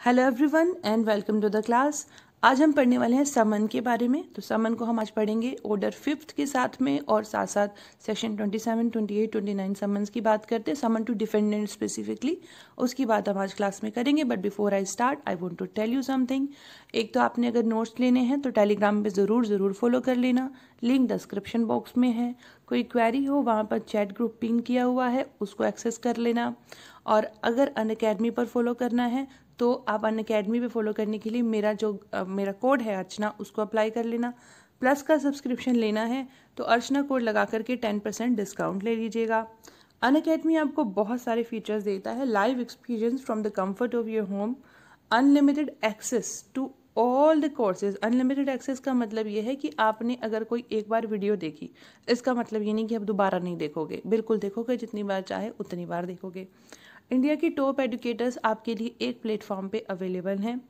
Hello everyone and welcome to the class. आज हम पढ़ने वाले हैं समन के बारे में। तो समन को हम आज पढ़ेंगे ऑर्डर फिफ्थ के साथ में और साथ साथ सेक्शन 27, 28, 29 समन्स की बात करते हैं, समन टू डिफेंडेंट स्पेसिफिकली। उसकी बात हम आज क्लास में करेंगे। But before I start I want to tell you something. एक तो आपने अगर नोट्स लेने हैं तो टेलीग्राम पे ज़रूर फॉलो कर लेना, लिंक डिस्क्रिप्शन बॉक्स में है। कोई क्वेरी हो वहाँ पर चैट ग्रुप पिन किया हुआ है, उसको एक्सेस कर लेना। और अगर अनअकैडमी पर फॉलो करना है तो आप अनअकैडमी पे फॉलो करने के लिए मेरा कोड है अर्चना, उसको अप्लाई कर लेना। प्लस का सब्सक्रिप्शन लेना है तो अर्चना कोड लगा करके 10% डिस्काउंट ले लीजिएगा। अनअकैडमी आपको बहुत सारे फीचर्स देता है, live experience from the comfort of your home, unlimited access to all the courses. Unlimited access का मतलब ये है कि आपने अगर कोई एक बार वीडियो देखी, इसका मतलब ये नहीं कि आप दोबारा नहीं देखोगे, बिल्कुल देखोगे, जितनी बार चाहे उतनी बार देखोगे। इंडिया की टॉप एजुकेटर्स आपके लिए एक प्लेटफॉर्म पे अवेलेबल हैं।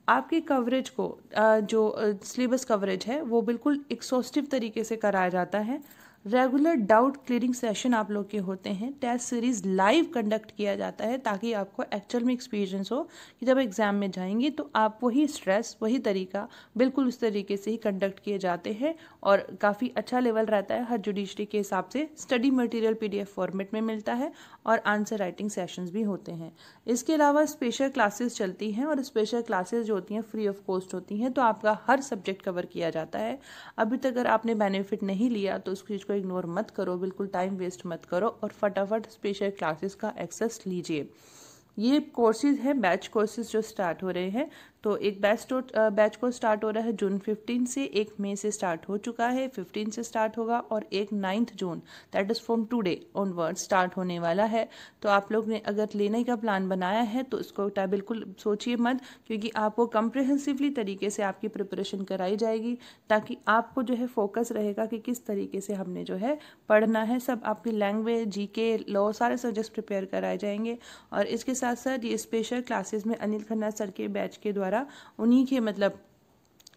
आपके कवरेज को जो सिलेबस कवरेज है वो बिल्कुल एक्सॉस्टिव तरीके से कराया जाता है। रेगुलर डाउट क्लियरिंग सेशन आप लोग के होते हैं। टेस्ट सीरीज लाइव कंडक्ट किया जाता है ताकि आपको एक्चुअल में एक्सपीरियंस हो कि जब एग्जाम में जाएंगे तो आप वही स्ट्रेस, वही तरीका, बिल्कुल उस तरीके से ही कंडक्ट किए जाते हैं और काफ़ी अच्छा लेवल रहता है। हर जुडिशरी के हिसाब से स्टडी मटेरियल PDF फॉर्मेट में मिलता है और आंसर राइटिंग सेशंस भी होते हैं। इसके अलावा स्पेशल क्लासेस चलती हैं और स्पेशल क्लासेस जो होती हैं फ्री ऑफ कॉस्ट होती हैं, तो आपका हर सब्जेक्ट कवर किया जाता है। अभी तक अगर आपने बेनिफिट नहीं लिया तो उस चीज़ को इग्नोर मत करो, बिल्कुल टाइम वेस्ट मत करो और फटाफट स्पेशल क्लासेस का एक्सेस लीजिए। ये कोर्सेज हैं, बैच कोर्सेज जो स्टार्ट हो रहे हैं। तो एक बैच को स्टार्ट हो रहा है जून 15 से, एक मई से स्टार्ट हो चुका है, 15 से स्टार्ट होगा और एक 9 June that is from today onward start होने वाला है। तो आप लोग ने अगर लेने का प्लान बनाया है तो इसको बिल्कुल सोचिए मत, क्योंकि आपको कंप्रिहेंसिवली तरीके से आपकी प्रिपरेशन कराई जाएगी ताकि आपको जो है फोकस रहेगा कि किस तरीके से हमने जो है पढ़ना है। सब आपकी लैंग्वेज, GK, लॉ, सारे सब्जेक्ट्स प्रिपेयर कराए जाएंगे। और इसके साथ साथ ये स्पेशल क्लासेस में अनिल खन्ना सर के बैच के द्वारा उन्हीं के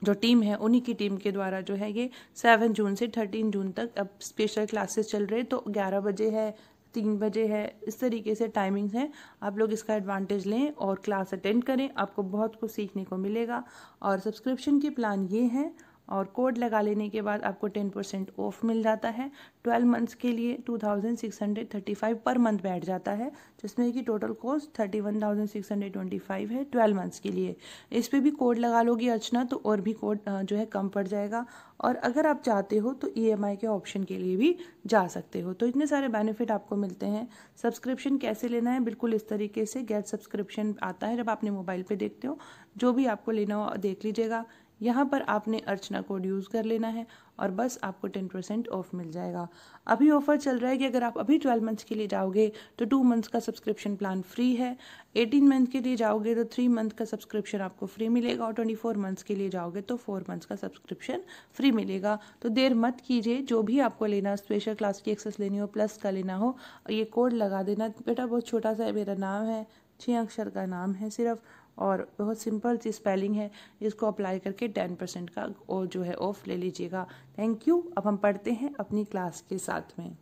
जो टीम है उन्हीं की टीम के द्वारा जो है ये 7 जून से 13 जून तक अब स्पेशल क्लासेस चल रहे हैं। तो 11 बजे है, 3 बजे है, इस तरीके से टाइमिंग्स हैं। आप लोग इसका एडवांटेज लें और क्लास अटेंड करें, आपको बहुत कुछ सीखने को मिलेगा। और सब्सक्रिप्शन के प्लान ये हैं और कोड लगा लेने के बाद आपको 10% ऑफ मिल जाता है। 12 मंथ्स के लिए 2635 पर मंथ बैठ जाता है, जिसमें कि टोटल कॉस्ट 31,625 है 12 मंथ्स के लिए। इस पे भी कोड लगा लोगी अर्चना तो और भी कोड जो है कम पड़ जाएगा। और अगर आप चाहते हो तो EMI के ऑप्शन के लिए भी जा सकते हो। तो इतने सारे बेनिफिट आपको मिलते हैं। सब्सक्रिप्शन कैसे लेना है, बिल्कुल इस तरीके से गेट सब्सक्रिप्शन आता है जब आपने मोबाइल पे देखते हो। जो भी आपको लेना हो देख लीजिएगा, यहाँ पर आपने अर्चना कोड यूज़ कर लेना है और बस आपको 10% ऑफ मिल जाएगा। अभी ऑफर चल रहा है कि अगर आप अभी 12 मंथ्स के लिए जाओगे तो 2 मंथ्स का सब्सक्रिप्शन प्लान फ्री है, 18 मंथ के लिए जाओगे तो 3 मंथ का सब्सक्रिप्शन आपको फ्री मिलेगा और 24 मंथ्स के लिए जाओगे तो 4 मंथ्स का सब्सक्रिप्शन फ्री मिलेगा। तो देर मत कीजिए, जो भी आपको लेना, स्पेशल क्लास की एक्सेस लेनी हो, प्लस का लेना हो, ये कोड लगा देना। बेटा बहुत छोटा सा मेरा नाम है, 6 अक्षर का नाम है सिर्फ और बहुत सिंपल सी स्पेलिंग है। इसको अप्लाई करके 10% का और जो है ऑफ ले लीजिएगा। Thank you. अब हम पढ़ते हैं अपनी क्लास के साथ में।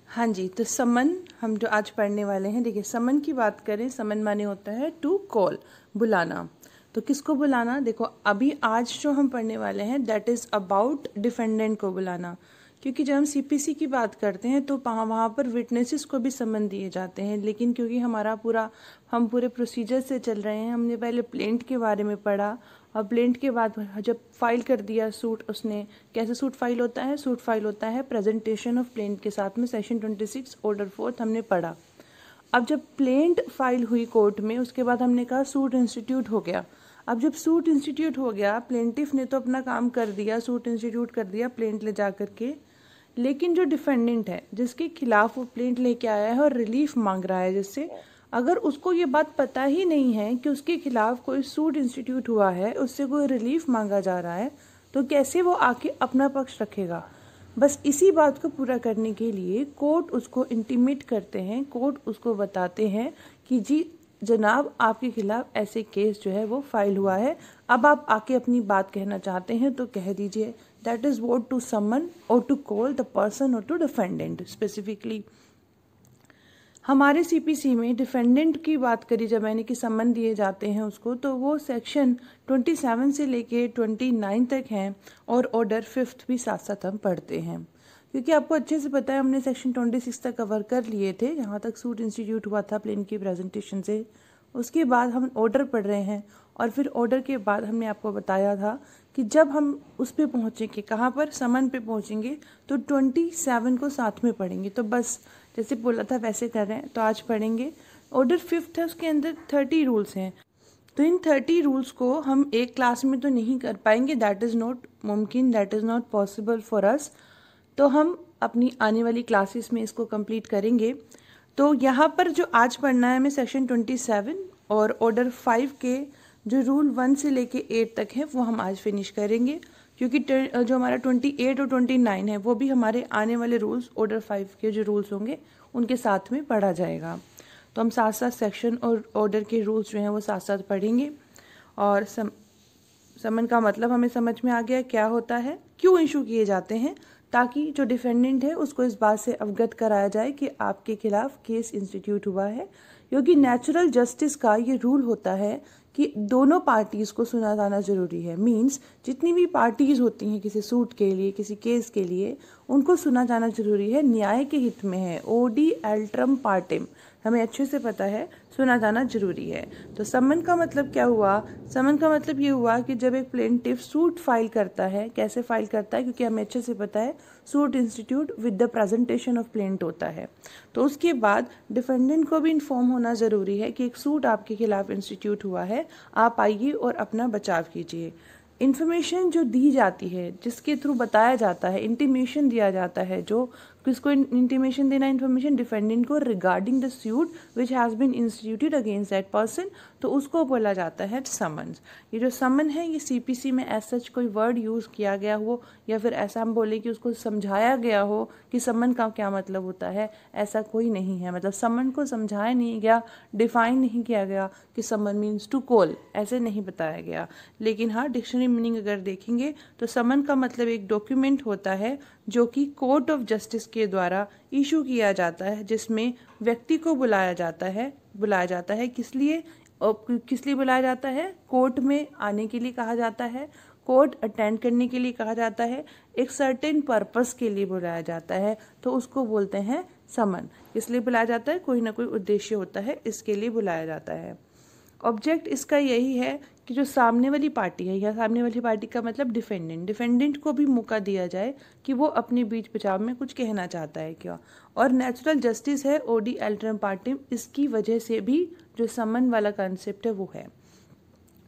हाँ जी, तो समन हम जो आज पढ़ने वाले हैं, देखिए समन की बात करें, समन माने होता है टू कॉल, बुलाना। तो किसको बुलाना, देखो अभी आज जो हम पढ़ने वाले हैं दैट इज़ अबाउट डिफेंडेंट को बुलाना। क्योंकि जब हम CPC की बात करते हैं तो वहाँ पर विटनेसेस को भी समन दिए जाते हैं, लेकिन क्योंकि हम पूरे प्रोसीजर से चल रहे हैं, हमने पहले प्लेंट के बारे में पढ़ा और प्लेंट के बाद जब फाइल कर दिया सूट, उसने कैसे सूट फाइल होता है, सूट फाइल होता है प्रेजेंटेशन ऑफ प्लेंट के साथ में, सेक्शन 26 ऑर्डर 4 हमने पढ़ा। अब जब प्लेंट फाइल हुई कोर्ट में, उसके बाद हमने कहा सूट इंस्टीट्यूट हो गया। अब जब सूट इंस्टीट्यूट हो गया, प्लेंटिफ ने तो अपना काम कर दिया, सूट इंस्टीट्यूट कर दिया प्लेंट ले जा करके, लेकिन जो डिफेंडेंट है जिसके खिलाफ वो प्लेंट लेके आया है और रिलीफ मांग रहा है, जिससे अगर उसको ये बात पता ही नहीं है कि उसके खिलाफ कोई सूट इंस्टीट्यूट हुआ है, उससे कोई रिलीफ मांगा जा रहा है, तो कैसे वो आके अपना पक्ष रखेगा। बस इसी बात को पूरा करने के लिए कोर्ट उसको इंटीमेट करते हैं, कोर्ट उसको बताते हैं कि जी जनाब आपके खिलाफ ऐसे केस जो है वो फाइल हुआ है, अब आप आके अपनी बात कहना चाहते हैं तो कह दीजिए। That is what to someone और टू कॉल द पर्सन और टू डिफेंडेंट स्पेसिफिकली। हमारे सीपीसी में डिफेंडेंट की बात करी जब मैंने कि समन दिए जाते हैं उसको, तो वो सेक्शन 27 से लेके 29 तक हैं और ऑर्डर 5th भी साथ साथ हम पढ़ते हैं, क्योंकि आपको अच्छे से पता है हमने सेक्शन 26 तक कवर कर लिए थे, जहाँ तक सूट इंस्टीट्यूट हुआ था प्लेन की प्रेजेंटेशन से। उसके बाद हम ऑर्डर पढ़ रहे हैं और फिर ऑर्डर के बाद हमने आपको बताया था कि जब हम उस पे पहुँचेंगे, कहाँ पर, समन पे पहुँचेंगे, तो 27 को साथ में पढ़ेंगे। तो बस जैसे बोला था वैसे कर रहे हैं। तो आज पढ़ेंगे ऑर्डर 5th है, उसके अंदर 30 रूल्स हैं। तो इन 30 रूल्स को हम एक क्लास में तो नहीं कर पाएंगे, दैट इज़ नॉट मुमकिन, that is not possible for us. तो हम अपनी आने वाली क्लासेस में इसको कंप्लीट करेंगे। तो यहाँ पर जो आज पढ़ना है हमें सेक्शन 27 और ऑर्डर 5 के जो रूल 1 से लेके 8 तक है वो हम आज फिनिश करेंगे, क्योंकि जो हमारा 28 और 29 है वो भी हमारे आने वाले रूल्स ऑर्डर 5 के जो रूल्स होंगे उनके साथ में पढ़ा जाएगा। तो हम साथ साथ सेक्शन और ऑर्डर के रूल्स जो हैं वो साथ साथ पढ़ेंगे। और समन का मतलब हमें समझ में आ गया क्या होता है, क्यों इशू किए जाते हैं, ताकि जो डिफेंडेंट है उसको इस बात से अवगत कराया जाए कि आपके खिलाफ केस इंस्टीट्यूट हुआ है। क्योंकि नेचुरल जस्टिस का ये रूल होता है कि दोनों पार्टीज़ को सुना जाना जरूरी है। मींस जितनी भी पार्टीज़ होती हैं किसी सूट के लिए, किसी केस के लिए, उनको सुना जाना जरूरी है, न्याय के हित में है। ओडी एल्ट्रम पार्टिम हमें अच्छे से पता है, सुना जाना जरूरी है। तो समन का मतलब क्या हुआ, समन का मतलब ये हुआ कि जब एक प्लेंटिफ सूट फाइल करता है, कैसे फाइल करता है, क्योंकि हमें अच्छे से पता है suit institute with the presentation of plaint होता है। तो उसके बाद डिफेंडेंट को भी इन्फॉर्म होना ज़रूरी है कि एक सूट आपके खिलाफ इंस्टीट्यूट हुआ है, आप आइए और अपना बचाव कीजिए। इन्फॉर्मेशन जो दी जाती है, जिसके थ्रू बताया जाता है, इंटीमेशन दिया जाता है, जो किसको इंटीमेशन देना, इन्फॉर्मेशन डिफेंडेंट को regarding the suit which has been instituted against that person, तो उसको बोला जाता है समन्स। ये जो समन है ये सीपीसी में एज सच कोई वर्ड यूज़ किया गया हो या फिर ऐसा हम बोले कि उसको समझाया गया हो कि समन का क्या मतलब होता है, ऐसा कोई नहीं है। मतलब समन को समझाया नहीं गया, डिफाइन नहीं किया गया कि समन मीन्स टू कॉल, ऐसे नहीं बताया गया। लेकिन हाँ, डिक्शनरी मीनिंग अगर देखेंगे तो समन का मतलब एक डॉक्यूमेंट होता है जो कि कोर्ट ऑफ जस्टिस के द्वारा इशू किया जाता है, जिसमें व्यक्ति को बुलाया जाता है किस लिए बुलाया जाता है, कोर्ट में आने के लिए कहा जाता है, कोर्ट अटेंड करने के लिए कहा जाता है, एक सर्टेन पर्पस के लिए बुलाया जाता है, तो उसको बोलते हैं समन। इसलिए बुलाया जाता है, कोई ना कोई उद्देश्य होता है, इसके लिए बुलाया जाता है। ऑब्जेक्ट इसका यही है कि जो सामने वाली पार्टी है, या सामने वाली पार्टी का मतलब डिफेंडेंट को भी मौका दिया जाए कि वो अपने बीच बचाव में कुछ कहना चाहता है क्या। और नेचुरल जस्टिस है ओडी एल्ट्रम पार्टिम, इसकी वजह से भी जो समन वाला कॉन्सेप्ट है वो है।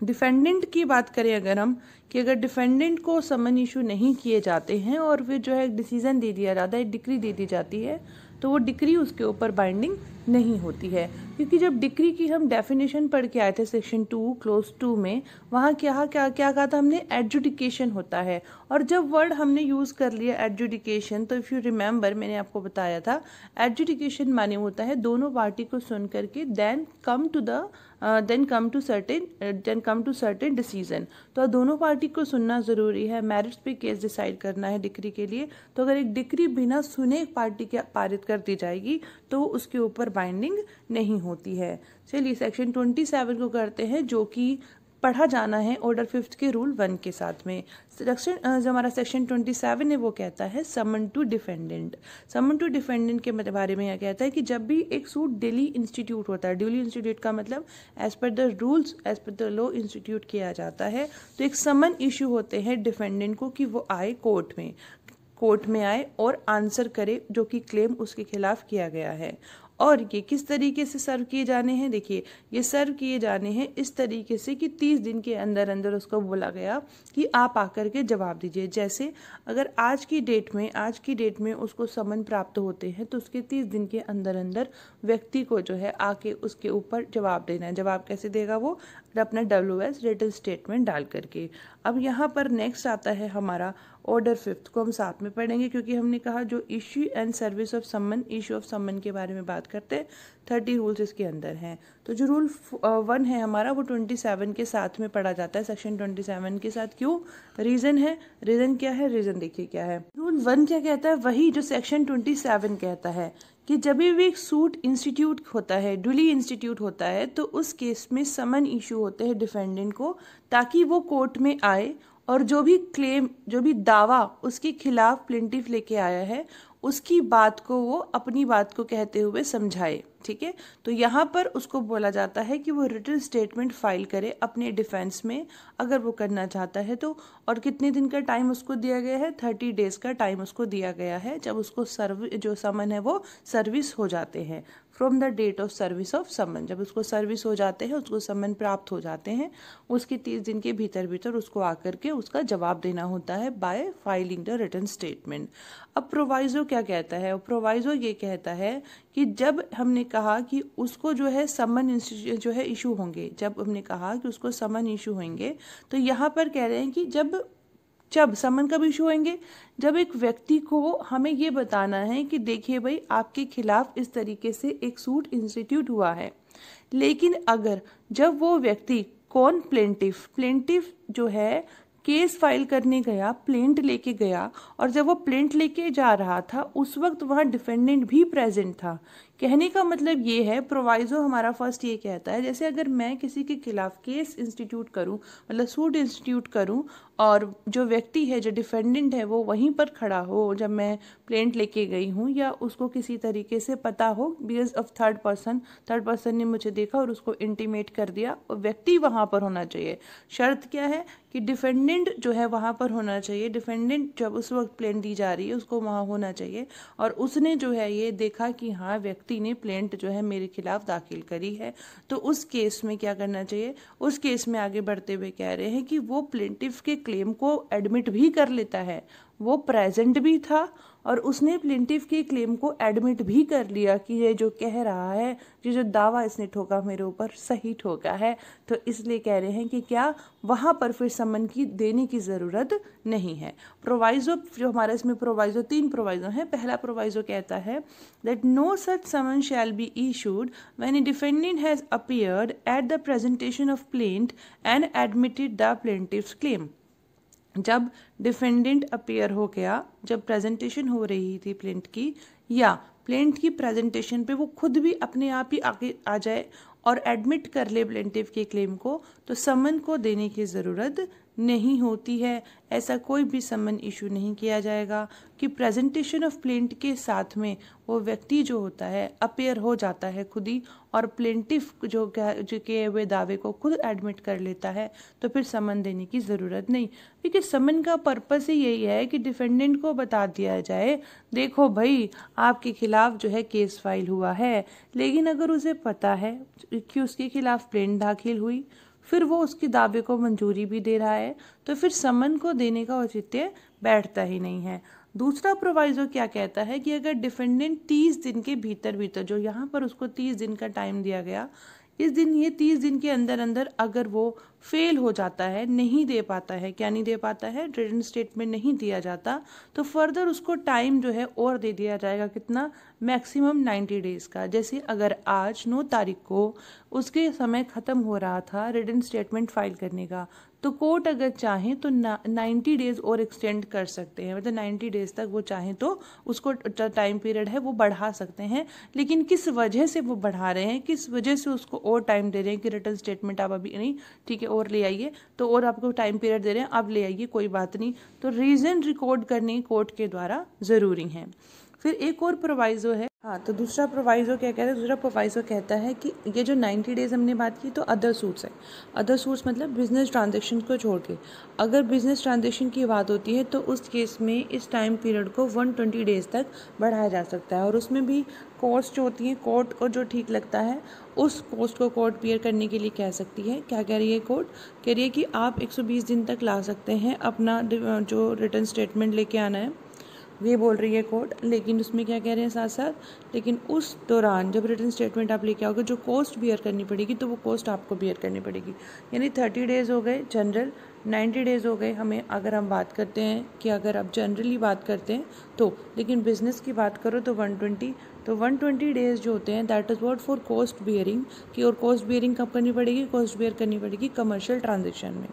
डिफेंडेंट की बात करें अगर हम, कि अगर डिफेंडेंट को समन इशू नहीं किए जाते हैं और फिर जो है डिसीजन दे दिया जाता है, डिक्री दे दी जाती है, तो वो डिक्री उसके ऊपर बाइंडिंग नहीं होती है। क्योंकि जब डिक्री की हम डेफिनेशन पढ़ के आए थे सेक्शन 2 क्लोज 2 में, वहाँ क्या कहा था हमने, एडजुडिकेशन होता है। और जब वर्ड हमने यूज़ कर लिया एडजुडिकेशन, तो इफ़ यू रिमेंबर मैंने आपको बताया था एडजुडिकेशन माने होता है दोनों पार्टी को सुन करके then come to certain decision. तो दोनों पार्टी को सुनना ज़रूरी है, मेरिट्स पे केस डिसाइड करना है डिक्री के लिए। तो अगर एक डिक्री बिना सुने एक पार्टी के पारित कर दी जाएगी तो उसके ऊपर बाइंडिंग नहीं होती है। चलिए सेक्शन 27 को करते हैं, जो कि पढ़ा जाना है ऑर्डर 5th के रूल 1 के साथ में। जो हमारा सेक्शन 27 है वो कहता है summon to defendant. Summon to defendant के बारे में यह कहता है कि जब भी एक सूट ड्यूली इंस्टीट्यूट होता है, ड्यूली इंस्टीट्यूट का मतलब as per the rules, as per the law institute किया जाता है, तो एक समन इशू होते हैं डिफेंडेंट को कि वो आए कोर्ट में आए और आंसर करे जो कि क्लेम उसके खिलाफ किया गया है। और ये किस तरीके से सर्व किए जाने हैं, देखिए ये सर्व किए जाने हैं इस तरीके से कि 30 दिन के अंदर अंदर उसको बोला गया कि आप आकर के जवाब दीजिए। जैसे अगर आज की डेट में उसको समन प्राप्त होते हैं तो उसके 30 दिन के अंदर अंदर व्यक्ति को जो है आके उसके ऊपर जवाब देना है। जवाब कैसे देगा वो, अपना WS रिटन स्टेटमेंट डाल करके। अब यहाँ पर नेक्स्ट आता है हमारा ऑर्डर 5th को हम साथ में पढ़ेंगे, क्योंकि हमने कहा जो issue and service of summon, issue of summon के बारे में बात करते हैं, 30 रूल्स इसके अंदर हैं। तो जो रूल 1 है हमारा वो 27 के साथ में पढ़ा जाता है, सेक्शन 27 के साथ। क्यों, रीज़न है, रीज़न क्या है, रीज़न देखिए क्या है। रूल 1 क्या कहता है, वही जो सेक्शन 27 कहता है कि जब भी एक सूट इंस्टीट्यूट होता है, ड्यूली इंस्टीट्यूट होता है, तो उस केस में समन इशू होते हैं डिफेंडेंट को, ताकि वो कोर्ट में आए और जो भी क्लेम, जो भी दावा उसके खिलाफ प्लेंटिफ लेके आया है, उसकी बात को वो अपनी बात को कहते हुए समझाए। ठीक है, तो यहाँ पर उसको बोला जाता है कि वो रिटन स्टेटमेंट फाइल करे अपने डिफेंस में, अगर वो करना चाहता है तो। और कितने दिन का टाइम उसको दिया गया है? 30 डेज का टाइम उसको दिया गया है, जब उसको जो समन है वो सर्विस हो जाते हैं, from the date of service of summon. जब उसको सर्विस हो जाते हैं, उसको समन प्राप्त हो जाते हैं, उसके 30 दिन के भीतर भीतर उसको आकर के उसका जवाब देना होता है by filing the written statement. अब प्रोवाइजो क्या कहता है? प्रोवाइजो ये कहता है कि जब हमने कहा कि उसको जो है समन जो है इशू होंगे, जब हमने कहा कि उसको समन इशू होंगे, तो यहाँ पर कह रहे हैं कि जब समन कब इशू होंगे? जब एक व्यक्ति को हमें ये बताना है कि देखिए भाई, आपके खिलाफ इस तरीके से एक सूट इंस्टीट्यूट हुआ है। लेकिन अगर जब वो व्यक्ति, कौन? प्लेंटिफ जो है केस फाइल करने गया, प्लेंट लेके गया, और जब वो प्लेंट लेके जा रहा था उस वक्त वहाँ डिफेंडेंट भी प्रेजेंट था। कहने का मतलब ये है, प्रोवाइजो हमारा फर्स्ट ये कहता है, जैसे अगर मैं किसी के खिलाफ केस इंस्टीट्यूट करूं, मतलब सूट इंस्टीट्यूट करूं, और जो व्यक्ति है, जो डिफेंडेंट है, वो वहीं पर खड़ा हो जब मैं प्लेंट लेके गई हूँ, या उसको किसी तरीके से पता हो बिकॉज ऑफ थर्ड पर्सन ने मुझे देखा और उसको इंटीमेट कर दिया, और व्यक्ति वहाँ पर होना चाहिए। शर्त क्या है? कि डिफेंडेंट जो है वहाँ पर होना चाहिए। डिफेंडेंट जब उस वक्त प्लेंट दी जा रही है उसको वहाँ होना चाहिए, और उसने जो है ये देखा कि हाँ, व्यक्ति ने प्लेंट जो है मेरे खिलाफ दाखिल करी है, तो उस केस में क्या करना चाहिए? उस केस में आगे बढ़ते हुए कह रहे हैं कि वो प्लेंटिफ के क्लेम को एडमिट भी कर लेता है, वो प्रेजेंट भी था और उसने प्लेंटिफ के क्लेम को एडमिट भी कर लिया कि ये जो कह रहा है, ये जो दावा इसने ठोका मेरे ऊपर, सही ठोका है। तो इसलिए कह रहे हैं कि क्या वहाँ पर फिर समन की देने की ज़रूरत नहीं है। प्रोवाइजो जो हमारे इसमें प्रोवाइजो, 3 प्रोवाइजो हैं। पहला प्रोवाइजो कहता है that no such summon shall be issued when a defendant has appeared at the presentation of plaint and admitted the plaintiff's claim. जब डिफेंडेंट अपीयर हो गया, जब प्रेजेंटेशन हो रही थी प्लेंट की, या प्लेंट की प्रेजेंटेशन पे वो खुद भी अपने आप ही आगे आ जाए और एडमिट कर ले प्लेंटिफ के क्लेम को, तो समन को देने की ज़रूरत नहीं होती है। ऐसा कोई भी समन इशू नहीं किया जाएगा कि प्रेजेंटेशन ऑफ प्लेंट के साथ में वो व्यक्ति जो होता है अपीयर हो जाता है खुद ही, और प्लेंटिफ जो किए हुए दावे को खुद एडमिट कर लेता है, तो फिर समन देने की ज़रूरत नहीं। क्योंकि समन का पर्पस ही यही है कि डिफेंडेंट को बता दिया जाए, देखो भाई, आपके खिलाफ जो है केस फाइल हुआ है। लेकिन अगर उसे पता है कि उसके खिलाफ प्लेंट दाखिल हुई, फिर वो उसके दावे को मंजूरी भी दे रहा है, तो फिर समन को देने का औचित्य बैठता ही नहीं है। दूसरा प्रोवाइजो क्या कहता है कि अगर डिफेंडेंट 30 दिन के भीतर भीतर, जो यहाँ पर उसको 30 दिन का टाइम दिया गया, ये 30 दिन के अंदर अंदर अगर वो फेल हो जाता है, नहीं दे पाता है, क्या नहीं दे पाता है? रिटन स्टेटमेंट नहीं दिया जाता, तो फर्दर उसको टाइम जो है और दे दिया जाएगा। कितना? मैक्सिमम 90 डेज का। जैसे अगर आज 9 तारीख को उसके समय ख़त्म हो रहा था रिटन स्टेटमेंट फाइल करने का, तो कोर्ट अगर चाहें तो 90 डेज और एक्सटेंड कर सकते हैं, मतलब 90 डेज तक वो चाहें तो उसको टाइम पीरियड है वो बढ़ा सकते हैं। लेकिन किस वजह से वो बढ़ा रहे हैं, किस वजह से उसको और टाइम दे रहे हैं कि रिटन स्टेटमेंट आप अभी नहीं, ठीक है, और ले आइए, तो और आपको टाइम पीरियड दे रहे हैं, अब ले आइए, कोई बात नहीं, तो रीज़न रिकॉर्ड करने कोर्ट के द्वारा ज़रूरी है। फिर एक और प्रोवाइजो है, हाँ, तो दूसरा प्रोवाइजो क्या कहता है? दूसरा प्रोवाइजो कहता है कि ये जो 90 डेज हमने बात की, तो अदर सूट्स है। अदर सूट्स मतलब बिजनेस ट्रांजेक्शन को छोड़ के, अगर बिजनेस ट्रांजेक्शन की बात होती है तो उस केस में इस टाइम पीरियड को 120 डेज तक बढ़ाया जा सकता है। और उसमें भी कॉस्ट जो होती है, कोर्ट को जो ठीक लगता है उस कॉस्ट को कोर्ट बियर करने के लिए कह सकती है। क्या कह रही है कोर्ट? कह रही है कि आप 120 दिन तक ला सकते हैं अपना जो रिटन स्टेटमेंट लेके आना है, ये बोल रही है कोर्ट। लेकिन उसमें क्या कह रहे हैं साथ साथ, लेकिन उस दौरान जब रिटन स्टेटमेंट आप लेके आओगे, जो कॉस्ट बियर करनी पड़ेगी, तो वो कॉस्ट आपको बियर करनी पड़ेगी। यानी 30 डेज हो गए जनरल, 90 डेज़ हो गए हमें, अगर हम बात करते हैं कि अगर आप जनरली बात करते हैं तो, लेकिन बिजनेस की बात करो तो 120, तो 120 डेज़ जो होते हैं that is what for cost bearing, कि और कॉस्ट बियरिंग कब करनी पड़ेगी, कॉस्ट बियर करनी पड़ेगी कमर्शियल ट्रांजेक्शन में,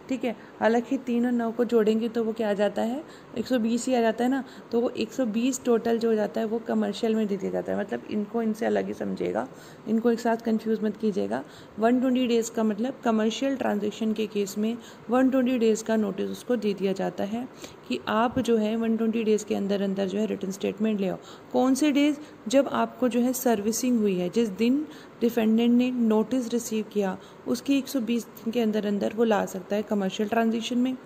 ठीक है। हालांकि 3 और 9 को जोड़ेंगे तो वो क्या आ जाता है, 120 ही आ जाता है ना, तो वो 120 टोटल जो हो जाता है वो कमर्शियल में दे दिया जाता है, मतलब इनको इनसे अलग ही समझिएगा, इनको एक साथ कंफ्यूज मत कीजिएगा। 120 डेज़ का मतलब कमर्शियल ट्रांजेक्शन के केस में 120 डेज़ का नोटिस उसको दे दिया जाता है कि आप जो है 120 डेज़ के अंदर अंदर जो है रिटर्न स्टेटमेंट ले आओ। कौन से डेज़, जब आपको जो है सर्विसिंग हुई है, जिस दिन डिफेंडेंट ने नोटिस रिसीव किया उसके 120 दिन के अंदर अंदर वो ला सकता है कमर्शियल ट्रांजेक्शन में।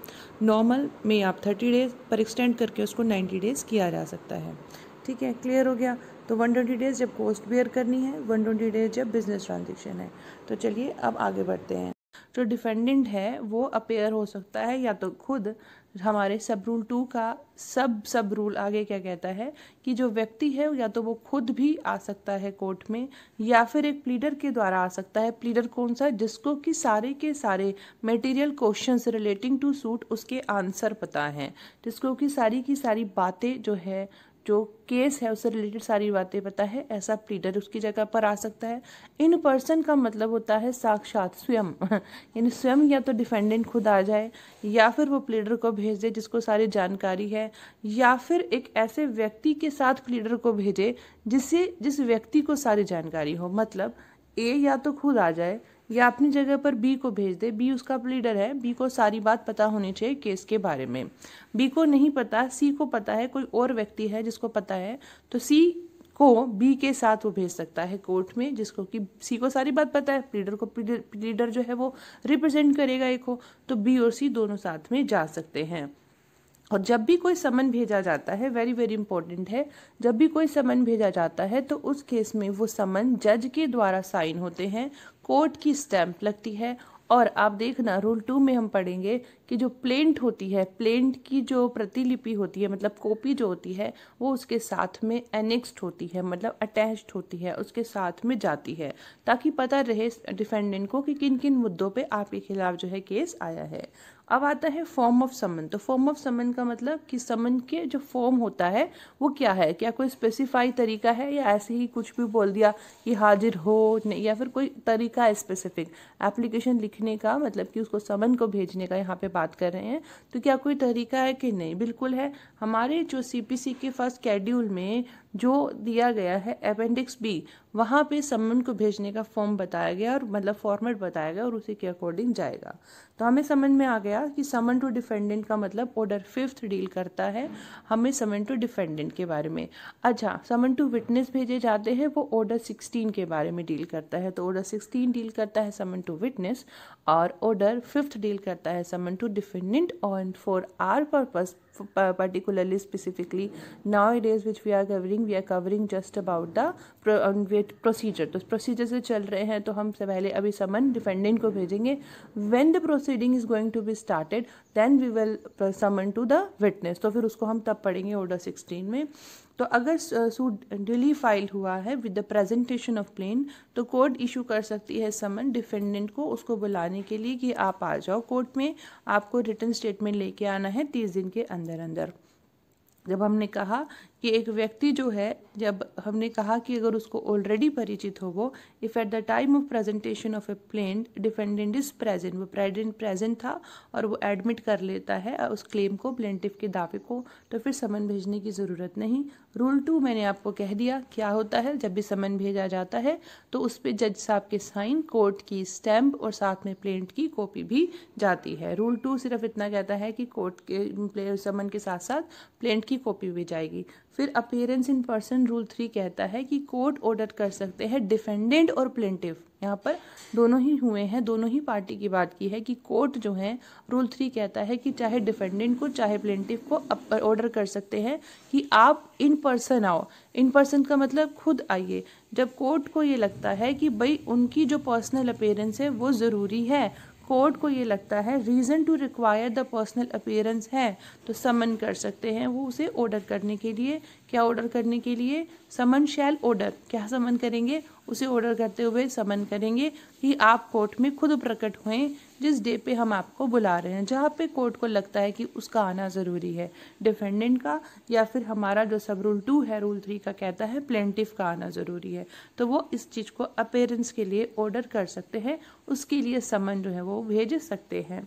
नॉर्मल में आप 30 डेज़ पर एक्सटेंड करके उसको 90 डेज़ किया जा सकता है, ठीक है। क्लियर हो गया। तो 120 डेज़ जब कॉस्ट बियर करनी है, 120 डेज़ जब बिजनेस ट्रांजेक्शन है। तो चलिए अब आगे बढ़ते हैं। जो डिफेंडेंट है वो अपेयर हो सकता है या तो खुद, हमारे सब रूल 2 का सब रूल आगे क्या कहता है कि जो व्यक्ति है या तो वो खुद भी आ सकता है कोर्ट में, या फिर एक प्लीडर के द्वारा आ सकता है। प्लीडर कौन सा, जिसको कि सारे के सारे material questions relating to suit उसके आंसर पता है, जिसको कि सारी की सारी बातें जो है, जो केस है उससे रिलेटेड सारी बातें पता है, ऐसा प्लीडर उसकी जगह पर आ सकता है। इन पर्सन का मतलब होता है साक्षात स्वयं यानी स्वयं या तो डिफेंडेंट खुद आ जाए, या फिर वो प्लीडर को भेज दे जिसको सारी जानकारी है, या फिर एक ऐसे व्यक्ति के साथ प्लीडर को भेजे जिस व्यक्ति को सारी जानकारी हो। मतलब ए या तो खुद आ जाए या अपनी जगह पर बी को भेज दे, बी उसका प्लीडर है, बी को सारी बात पता होनी चाहिए केस के बारे में। बी को नहीं पता, सी को पता है, कोई और व्यक्ति है जिसको पता है, तो सी को बी के साथ वो भेज सकता है कोर्ट में, जिसको कि सी को सारी बात पता है, प्लीडर को प्लीडर जो है वो रिप्रेजेंट करेगा एक को, तो बी और सी दोनों साथ में जा सकते हैं। और जब भी कोई समन भेजा जाता है, वेरी वेरी इंपॉर्टेंट है, जब भी कोई समन भेजा जाता है तो उस केस में वो समन जज के द्वारा साइन होते हैं, कोर्ट की स्टैंप लगती है। और आप देखना रूल 2 में हम पढ़ेंगे कि जो प्लेंट होती है, प्लेंट की जो प्रतिलिपि होती है, मतलब कॉपी जो होती है, वो उसके साथ में एनेक्स्ड होती है, मतलब अटैच्ड होती है, उसके साथ में जाती है, ताकि पता रहे डिफेंडेंट को कि किन किन मुद्दों पे आपके खिलाफ जो है केस आया है। अब आता है फॉर्म ऑफ समन। तो फॉर्म ऑफ समन का मतलब कि समन के जो फॉर्म होता है वो क्या है, क्या कोई स्पेसिफाई तरीका है, या ऐसे ही कुछ भी बोल दिया कि हाजिर हो, या फिर कोई तरीका है स्पेसिफिक एप्लीकेशन लिखने का, मतलब कि उसको समन को भेजने का यहाँ पे बात कर रहे हैं, तो क्या कोई तरीका है कि नहीं, बिल्कुल है। हमारे जो सीपीसी के फर्स्ट शेड्यूल में जो दिया गया है अपेंडिक्स बी, वहाँ पे समन को भेजने का फॉर्म बताया गया, और मतलब फॉर्मेट बताया गया, और उसी के अकॉर्डिंग जाएगा। तो हमें समझ में आ गया कि समन टू डिफेंडेंट का मतलब ऑर्डर 5th डील करता है हमें समन टू डिफेंडेंट के बारे में। अच्छा, समन टू विटनेस भेजे जाते हैं वो ऑर्डर 16 के बारे में डील करता है। तो ऑर्डर 16 डील करता है समन टू विटनेस, और ऑर्डर 5th डील करता है समन टू डिफेंडेंट। और for our purpose particularly specifically nowadays which we are covering just about the procedure। तो प्रोसीजर से चल रहे हैं, तो हम से पहले अभी समन डिफेंडेंट को भेजेंगे। when the proceeding is going to be started then we will summon to the witness। तो फिर उसको हम तब पढ़ेंगे ऑर्डर 16 में। तो अगर सूट ड्यूली फाइल हुआ है with the presentation of plaint, तो कोर्ट इशू कर सकती है समन डिफेंडेंट को उसको बुलाने के लिए कि आप आ जाओ कोर्ट में, आपको रिटन स्टेटमेंट लेके आना है 30 दिन के अंदर अंदर। जब हमने कहा कि एक व्यक्ति जो है, जब हमने कहा कि अगर उसको ऑलरेडी परिचित हो वो, if at the time of presentation of a plaint defendant is present, वो प्रेजेंट था और वो एडमिट कर लेता है उस क्लेम को, प्लेंटिफ के दावे को, तो फिर समन भेजने की ज़रूरत नहीं। रूल 2 मैंने आपको कह दिया क्या होता है। जब भी समन भेजा जाता है तो उस पर जज साहब के साइन, कोर्ट की स्टैंप और साथ में प्लेंट की कॉपी भी जाती है। रूल 2 सिर्फ इतना कहता है कि कोर्ट के समन के साथ साथ प्लेंट की कॉपी भी जाएगी। फिर अपीयरेंस इन पर्सन रूल 3 कहता है कि कोर्ट ऑर्डर कर सकते हैं डिफेंडेंट और प्लेंटिफ, यहाँ पर दोनों ही हुए हैं, दोनों ही पार्टी की बात की है कि कोर्ट जो है रूल 3 कहता है कि चाहे डिफेंडेंट को चाहे प्लेंटिफ को ऑर्डर कर सकते हैं कि आप इन पर्सन आओ। इन पर्सन का मतलब खुद आइए। जब कोर्ट को ये लगता है कि भाई उनकी जो पर्सनल अपीयरेंस है वो ज़रूरी है, कोर्ट को ये लगता है reason to require the personal appearance है, तो समन कर सकते हैं वो उसे ऑर्डर करने के लिए। क्या ऑर्डर करने के लिए? समन शैल ऑर्डर, क्या समन करेंगे? उसे ऑर्डर करते हुए समन करेंगे कि आप कोर्ट में खुद प्रकट हुए जिस डे पे हम आपको बुला रहे हैं, जहाँ पे कोर्ट को लगता है कि उसका आना ज़रूरी है, डिफेंडेंट का या फिर हमारा जो सब रूल 2 है, रूल 3 का कहता है प्लेंटिफ का आना ज़रूरी है। तो वो इस चीज़ को अपीयरेंस के लिए ऑर्डर कर सकते हैं, उसके लिए समन जो है वो भेज सकते हैं।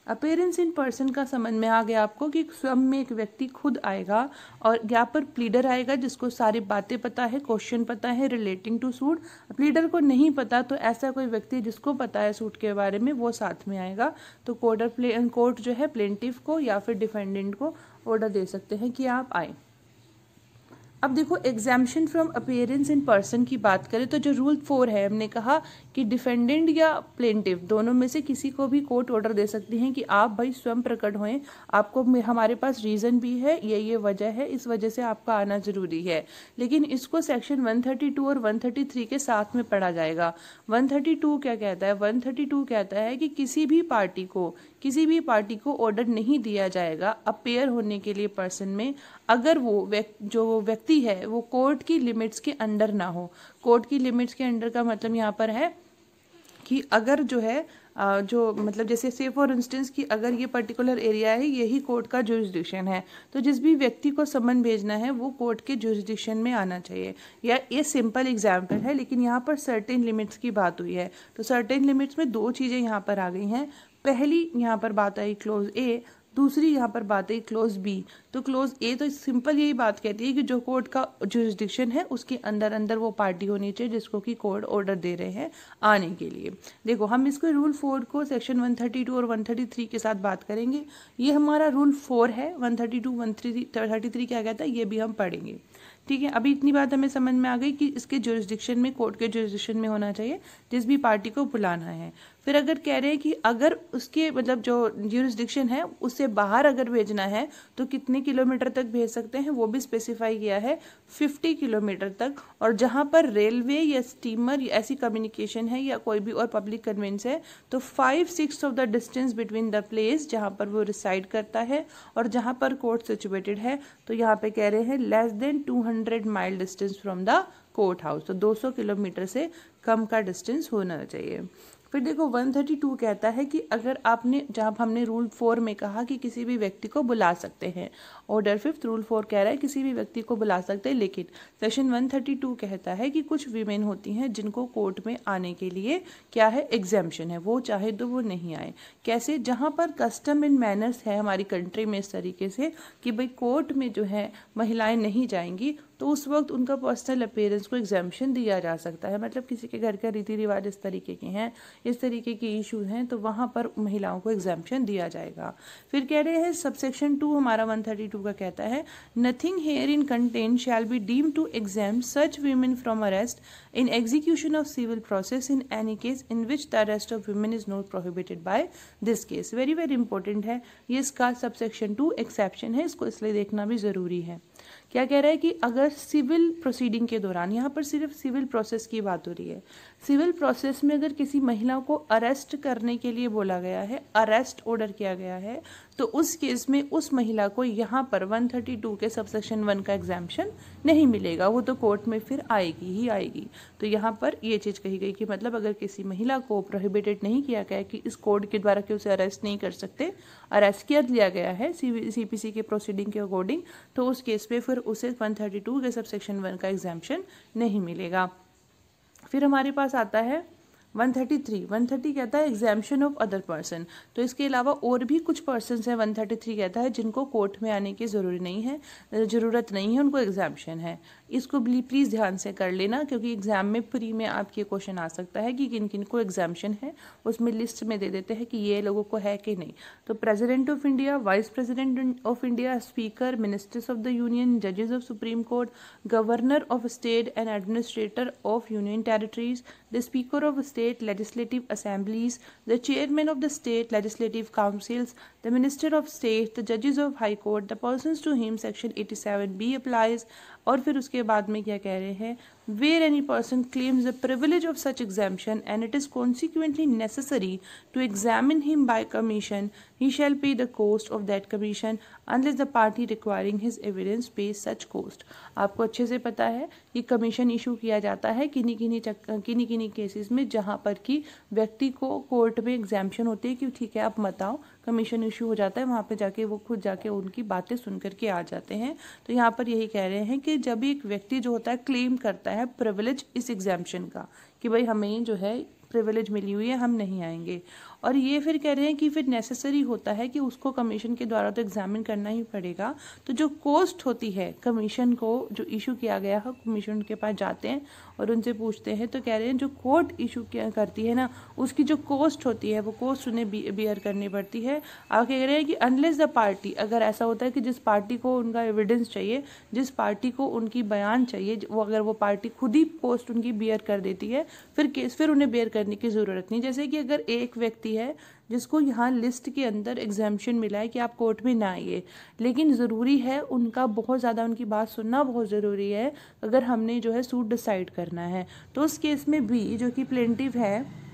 अपीयरेंस इन पर्सन का समझ में आ गया आपको कि स्वयं में एक व्यक्ति खुद आएगा और यहाँ पर प्लीडर आएगा जिसको सारी बातें पता है, क्वेश्चन पता है रिलेटिंग टू सूट। प्लीडर को नहीं पता तो ऐसा कोई व्यक्ति जिसको पता है सूट के बारे में वो साथ में आएगा। तो कोर्ट जो है प्लेंटिफ को या फिर डिफेंडेंट को ऑर्डर दे सकते हैं कि आप आए। अब देखो exemption from appearance in person की बात करें तो जो रूल 4 है, हमने कहा कि डिफेंडेंट या प्लेंटिफ दोनों में से किसी को भी कोर्ट ऑर्डर दे सकती हैं कि आप भाई स्वयं प्रकट होएं, आपको हमारे पास रीज़न भी है, ये वजह है, इस वजह से आपका आना ज़रूरी है। लेकिन इसको सेक्शन 132 और 133 के साथ में पढ़ा जाएगा। 132 क्या कहता है? 132 कहता है कि किसी भी पार्टी को ऑर्डर नहीं दिया जाएगा अपीयर होने के लिए पर्सन में अगर वो जो व्यक्ति है वो कोर्ट की लिमिट्स के अंडर ना हो। कोर्ट की लिमिट्स के अंडर का मतलब यहाँ पर है कि अगर जो है जो मतलब जैसे से फॉर इंस्टेंस कि अगर ये पर्टिकुलर एरिया है, यही कोर्ट का जुरिस्डिक्शन है, तो जिस भी व्यक्ति को समन भेजना है वो कोर्ट के जुरिस्डिक्शन में आना चाहिए। या ये सिंपल एग्जाम्पल है, लेकिन यहाँ पर सर्टेन लिमिट्स की बात हुई है। तो सर्टेन लिमिट्स में दो चीज़ें यहाँ पर आ गई हैं। पहली यहाँ पर बात आई क्लोज ए, दूसरी यहाँ पर बात है क्लोज बी। तो क्लोज ए तो सिंपल यही बात कहती है कि जो कोर्ट का जुरिस्डिक्शन है उसके अंदर वो पार्टी होनी चाहिए जिसको कि कोर्ट ऑर्डर दे रहे हैं आने के लिए। देखो हम इसको रूल 4 को सेक्शन 132 और 133 के साथ बात करेंगे। ये हमारा रूल 4 है। 132 133 क्या कहता है ये भी हम पढ़ेंगे। ठीक है, अभी इतनी बात हमें समझ में आ गई कि इसके जुरिस्डिक्शन में, कोर्ट के जुरिस्डिक्शन में होना चाहिए जिस भी पार्टी को बुलाना है। फिर अगर कह रहे हैं कि अगर उसके मतलब जो जुरिस्डिक्शन है उससे बाहर अगर भेजना है तो कितने किलोमीटर तक भेज सकते हैं, वो भी स्पेसिफाई किया है 50 किलोमीटर तक। और जहाँ पर रेलवे या स्टीमर या ऐसी कम्युनिकेशन है या कोई भी और पब्लिक कन्वेंस है तो 5/6 of the distance between the place जहाँ पर वो रिसाइड करता है और जहाँ पर कोर्ट सिचुएटेड है, तो यहाँ पे कह रहे हैं less than 200 mile distance from the court house. तो 200 किलोमीटर से कम का डिस्टेंस होना चाहिए। फिर देखो 132 कहता है कि अगर आपने, जहाँ हमने रूल 4 में कहा कि किसी भी व्यक्ति को बुला सकते हैं, ऑर्डर 5 रूल 4 कह रहा है किसी भी व्यक्ति को बुला सकते हैं, लेकिन सेक्शन 132 कहता है कि कुछ वीमेन होती हैं जिनको कोर्ट में आने के लिए क्या है, एग्जेम्पशन है, वो चाहे तो वो नहीं आए। कैसे? जहाँ पर कस्टम एंड मैनर्स है हमारी कंट्री में इस तरीके से कि भाई कोर्ट में जो है महिलाएं नहीं जाएंगी, तो उस वक्त उनका पर्सनल अपीयरेंस को एग्जाम्पशन दिया जा सकता है। मतलब किसी के घर का रीति रिवाज इस तरीके के हैं, इस तरीके के इश्यूज हैं, तो वहाँ पर महिलाओं को एग्जाम्पशन दिया जाएगा। फिर कह रहे हैं सबसेक्शन 2 हमारा 132 का कहता है nothing herein contained shall be deemed to exempt such women from arrest in execution of civil process in any case in which the arrest of women is not prohibited by this case. Very very important है ये, इसका subsection 2 exception है, इसको इसलिए देखना भी जरूरी है। क्या कह रहा है कि अगर सिविल प्रोसीडिंग के दौरान, यहाँ पर सिर्फ सिविल प्रोसेस की बात हो रही है, सिविल प्रोसेस में अगर किसी महिला को अरेस्ट करने के लिए बोला गया है, अरेस्ट ऑर्डर किया गया है, तो उस केस में उस महिला को यहाँ पर 132 के सबसेक्शन 1 का एग्जाम्पशन नहीं मिलेगा, वो तो कोर्ट में फिर आएगी ही आएगी। तो यहाँ पर ये चीज़ कही गई कि मतलब अगर किसी महिला को प्रोहिबिटेड नहीं किया गया कि इस कोड के द्वारा कि उसे अरेस्ट नहीं कर सकते, अरेस्ट कर लिया गया है CPC के प्रोसीडिंग के अकॉर्डिंग, तो उस केस में फिर उसे 132 के सबसेक्शन 1 का एग्जाम्पशन नहीं मिलेगा। फिर हमारे पास आता है 130 कहता है एग्जाम्पशन ऑफ अदर पर्सन। तो इसके अलावा और भी कुछ पर्सन है 133 कहता है जिनको कोर्ट में आने की ज़रूरत नहीं है, उनको एग्जाम्पशन है। इसको प्लीज़ ध्यान से कर लेना क्योंकि एग्जाम में प्री में आपके क्वेश्चन आ सकता है कि किन किन को एग्जाम्पशन है, उसमें लिस्ट में दे देते हैं कि ये लोगों को है कि नहीं। तो president of India, vice president of India, speaker, ministers of the union, जजेस of supreme court, governor of state and administrator of union territories, the speaker of state legislative assemblies, the chairman of the state legislative councils, the minister of state, the judges of high court, the persons to whom section 87B applies। और फिर उसके बाद में क्या कह रहे हैं, where any person claims the privilege of such exemption and it is consequently necessary to examine him by commission, he shall pay the cost of that commission unless the party requiring his evidence pays such cost. आपको अच्छे से पता है कि commission issue किया जाता है किन्हीं केसेस में जहाँ पर कि व्यक्ति को कोर्ट में एग्जाम्पशन होती है कि ठीक है आप मत आओ, कमीशन इशू हो जाता है, वहाँ पे जाके वो खुद जाके उनकी बातें सुन करके आ जाते हैं। तो यहाँ पर यही कह रहे हैं कि जब एक व्यक्ति जो होता है क्लेम करता है प्रिविलेज इस एग्जाम्पशन का कि भाई हमें जो है प्रिविलेज मिली हुई है, हम नहीं आएंगे, और ये फिर कह रहे हैं कि फिर नेसेसरी होता है कि उसको कमीशन के द्वारा तो एग्जामिन करना ही पड़ेगा। तो जो कॉस्ट होती है कमीशन को जो इशू किया गया है, कमीशन के पास जाते हैं और उनसे पूछते हैं, तो कह रहे हैं जो कोर्ट इशू करती है ना, उसकी जो कॉस्ट होती है वो कॉस्ट उन्हें बियर करनी पड़ती है। आप कह रहे हैं कि अनलेस द पार्टी, अगर ऐसा होता है कि जिस पार्टी को उनका एविडेंस चाहिए, जिस पार्टी को उनकी बयान चाहिए, वो अगर वो पार्टी खुद ही कॉस्ट उनकी बियर कर देती है, फिर उन्हें बेयर करने की ज़रूरत नहीं। जैसे कि अगर एक व्यक्ति है जिसको यहाँ लिस्ट के अंदर एग्जाम्पशन मिला है कि आप कोर्ट में ना आइए, लेकिन ज़रूरी है उनका बहुत ज़्यादा उनकी बात सुनना बहुत ज़रूरी है अगर हमने जो है सूट डिसाइड करना है। तो उस केस में भी जो कि प्लेंटिव है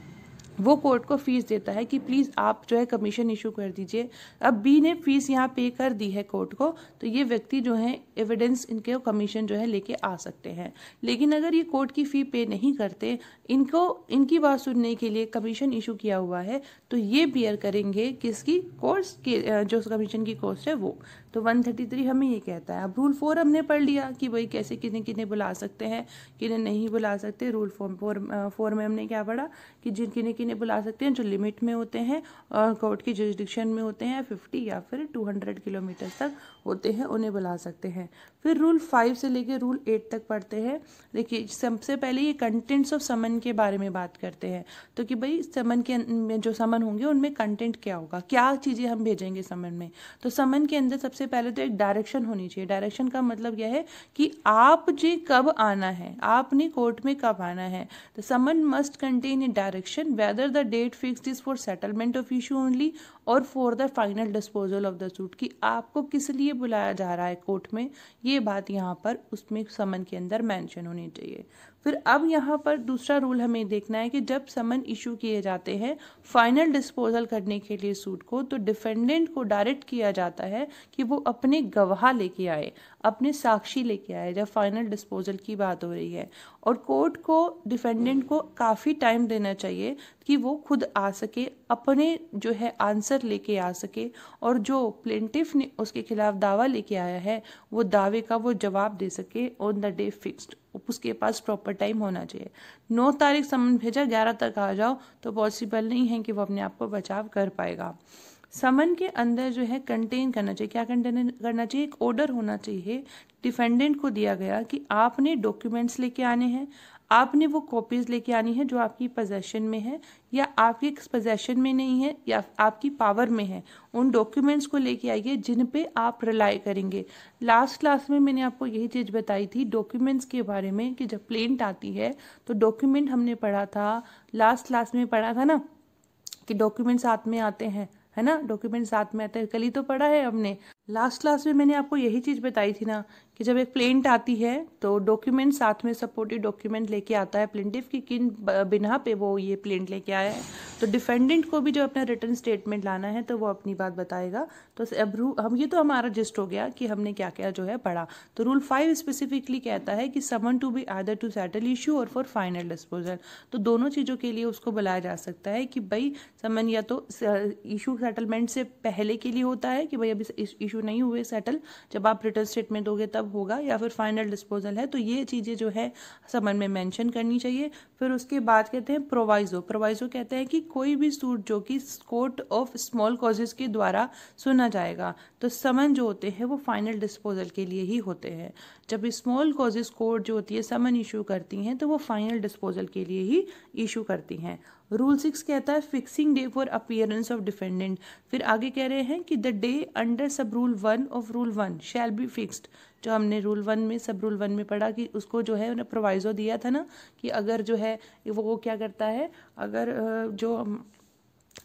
वो कोर्ट को फीस देता है कि प्लीज़ आप जो है कमीशन इशू कर दीजिए। अब बी ने फीस यहाँ पे कर दी है कोर्ट को, तो ये व्यक्ति जो है एविडेंस इनके कमीशन जो है लेके आ सकते हैं। लेकिन अगर ये कोर्ट की फ़ी पे नहीं करते, इनकी बात सुनने के लिए कमीशन इशू किया हुआ है, तो ये बियर करेंगे किसकी कोर्स के जो कमीशन की कॉस्ट है वो। तो 133 हमें ये कहता है। अब रूल 4 हमने पढ़ लिया कि भाई कैसे किन्हें किन्हें बुला सकते हैं, किन्हें नहीं बुला सकते। रूल 4 में हमने क्या पढ़ा कि जिन किन्हें बुला सकते हैं जो लिमिट में होते हैं और कोर्ट की जुरिडिक्शन में होते हैं, 50 या फिर 200 किलोमीटर तक होते हैं, उन्हें बुला सकते हैं। फिर रूल 5 से लेकर रूल 8 तक पढ़ते हैं। देखिए सबसे पहले ये कंटेंट्स ऑफ समन के बारे में बात करते हैं। तो कि भाई समन के में जो समन होंगे उनमें कंटेंट क्या होगा, क्या चीज़ें हम भेजेंगे समन में। तो समन के अंदर सबसे पहले तो एक डायरेक्शन होनी चाहिए। डायरेक्शन का मतलब यह है कि आप जी कब आना है, आपने कोर्ट में कब आना है। The summon must contain a direction whether the date fixed is for settlement of issue only और for the final disposal of the suit, कि आपको किस लिए बुलाया जा रहा है कोर्ट में, ये बात यहाँ पर उसमें समन के अंदर मेंशन होनी चाहिए। फिर अब यहाँ पर दूसरा रूल हमें देखना है कि जब समन इशू किए जाते हैं फाइनल डिस्पोजल करने के लिए सूट को, तो डिफेंडेंट को डायरेक्ट किया जाता है कि वो अपने गवाह लेके आए, अपने साक्षी लेके आए जब फाइनल डिस्पोजल की बात हो रही है। और कोर्ट को डिफेंडेंट को काफ़ी टाइम देना चाहिए कि वो खुद आ सके, अपने जो है आंसर लेके आ सके, और जो प्लेंटिफ ने उसके खिलाफ दावा लेके आया है वो दावे का वो जवाब दे सके ऑन द डे फिक्स्ड। उसके पास प्रॉपर टाइम होना चाहिए। 9 तारीख समन भेजा, 11 तक आ जाओ तो पॉसिबल नहीं है कि वो अपने आप को बचाव कर पाएगा। समन के अंदर जो है कंटेन करना चाहिए, क्या कंटेन करना चाहिए, एक ऑर्डर होना चाहिए डिफेंडेंट को दिया गया कि आपने डॉक्यूमेंट्स लेके आने हैं, आपने वो कॉपीज लेके आनी है जो आपकी पोजेशन में है या आपके पोजेशन में नहीं है या आपकी पावर में है। उन डॉक्यूमेंट्स को लेके आइए जिन पे आप रिलाई करेंगे। लास्ट क्लास में मैंने आपको यही चीज़ बताई थी डॉक्यूमेंट्स के बारे में कि जब प्लेंट आती है तो डॉक्यूमेंट हमने पढ़ा था, लास्ट क्लास में पढ़ा था ना कि डॉक्यूमेंट साथ में आते हैं, है ना, डॉक्यूमेंट साथ में आते हैं, कल ही तो पढ़ा है हमने। लास्ट क्लास में मैंने आपको यही चीज़ बताई थी ना कि जब एक प्लेंट आती है तो डॉक्यूमेंट साथ में सपोर्टिव डॉक्यूमेंट लेके आता है प्लेंटिफ की किन बिना पे वो ये प्लेंट लेके आया है। तो डिफेंडेंट को भी जो अपना रिटर्न स्टेटमेंट लाना है तो वो अपनी बात बताएगा। तो अब हम ये तो हमारा जिस्ट हो गया कि हमने क्या क्या जो है पढ़ा। तो रूल 5 स्पेसिफिकली कहता है कि समन टू बी आदर टू सेटल इशू और फॉर फाइनल डिस्पोजल। तो दोनों चीज़ों के लिए उसको बुलाया जा सकता है कि भाई समन या तो इशू सेटलमेंट से पहले के लिए होता है कि भाई अभी इशू नहीं हुए सेटल, जब आप रिटर्न स्टेटमेंट दोगे तब होगा, या फिर फाइनल डिस्पोजल है। तो ये चीज़ें जो है समन में मेंशन करनी चाहिए। फिर उसके बाद कहते हैं प्रोवाइजो। प्रोवाइजो कहते हैं कि कोई भी सूट जो कि कोर्ट ऑफ स्मॉल कॉजेज के द्वारा सुना जाएगा, तो समन जो होते हैं वो फाइनल डिस्पोजल के लिए ही होते हैं। जब स्मॉल कॉजेज कोर्ट जो होती है समन इशू करती हैं तो वो फाइनल डिस्पोजल के लिए ही इशू करती हैं। रूल 6 कहता है fixing day for appearance of defendant. फिर आगे कह रहे हैं कि the day under sub rule 1 of rule 1 shall be fixed. जो हमने रूल 1 में सब रूल 1 में पढ़ा कि उसको जो है उन्हें प्रोवाइजो दिया था ना कि अगर जो है वो क्या करता है, अगर जो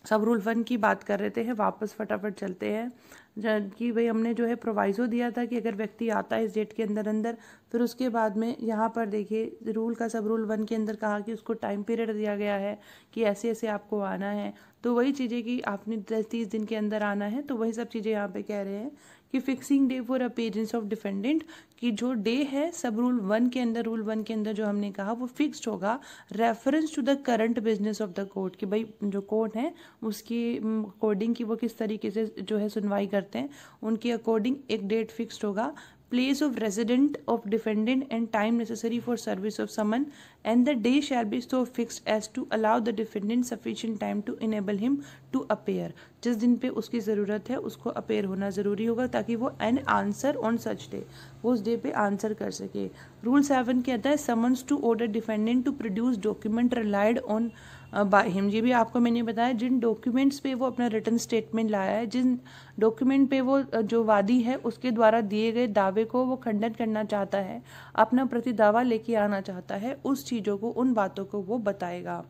सब रूल 1 की बात कर रहे थे, वापस फटाफट चलते हैं। कि भाई हमने जो है प्रोवाइज़ो दिया था कि अगर व्यक्ति आता है इस डेट के अंदर अंदर, फिर उसके बाद में यहाँ पर देखिए रूल का सब रूल 1 के अंदर कहा कि उसको टाइम पीरियड दिया गया है कि ऐसे ऐसे आपको आना है। तो वही चीज़ें कि आपने 30 दिन के अंदर आना है, तो वही सब चीज़ें यहाँ पे कह रहे हैं कि fixing day for appearance of defendant, कि जो डे है सब रूल 1 के अंदर, रूल 1 के अंदर जो हमने कहा वो फिक्स्ड होगा reference to the current business of the court, कि भाई जो कोर्ट है उसकी अकॉर्डिंग कि वो किस तरीके से जो है सुनवाई करते हैं, उनके अकॉर्डिंग एक डेट फिक्स्ड होगा। place of resident of defendant and time necessary for service of summon, and the day shall be so fixed as to allow the defendant sufficient time to enable him to appear। जिस दिन पे उसकी ज़रूरत है उसको appear होना ज़रूरी होगा ताकि वो an answer on such day, वो उस डे पे आंसर कर सके। रूल 7 कहता है summons to order defendant to produce document relied on by him. ये भी आपको मैंने बताया जिन डॉक्यूमेंट्स पे वो अपना रिटन स्टेटमेंट लाया है, जिन डॉक्यूमेंट पे वो जो वादी है उसके द्वारा दिए गए दावे को वो खंडन करना चाहता है, अपना प्रति दावा लेके आना चाहता है, उस चीज़ों को, उन बातों को वो बताएगा।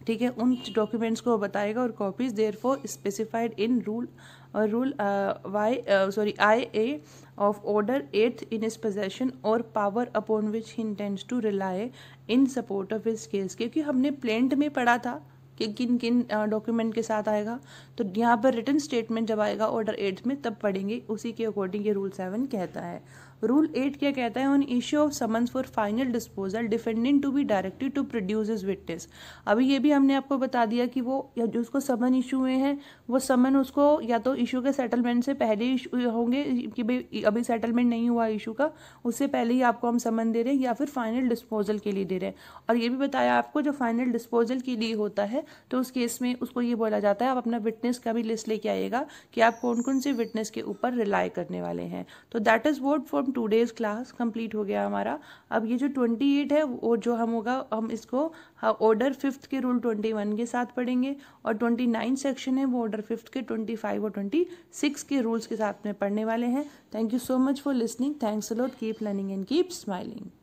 ठीक है, उन डॉक्यूमेंट्स को बताएगा। और copies therefore specified in rule IA of order 8th in his possession or power upon which he intends to rely in support of his case। क्योंकि हमने प्लेंट में पढ़ा था कि किन किन डॉक्यूमेंट के साथ आएगा, तो यहाँ पर रिटन स्टेटमेंट जब आएगा ऑर्डर 8 में तब पढ़ेंगे, उसी के अकॉर्डिंग ये रूल 7 कहता है। रूल 8 क्या कहता है? On issue of summons for final disposal defendant to be directed to produce his witness. अभी ये भी हमने आपको बता दिया कि वो या जो उसको समन इशू हुए हैं वो समन उसको या तो इशू के सेटलमेंट से पहले होंगे कि भाई अभी सेटलमेंट नहीं हुआ इशू का, उससे पहले ही आपको हम समन दे रहे हैं, या फिर फाइनल डिस्पोजल के लिए दे रहे हैं। और ये भी बताया आपको जो फाइनल डिस्पोजल के लिए होता है तो उस केस में उसको ये बोला जाता है आप अपना विटनेस का भी लिस्ट लेके आइएगा कि आप कौन कौन से विटनेस के ऊपर रिलाई करने वाले हैं। तो that is what from today's class complete हो गया हमारा। अब ये जो 28 है वो जो हम होगा हम इसको ऑर्डर 5th के रूल 21 के साथ पढ़ेंगे, और 29 सेक्शन है वो ऑर्डर 5th के 25 और 26 के रूल्स के साथ में पढ़ने वाले हैं। Thank you so much for listening. Thanks a lot. Keep learning and keep smiling.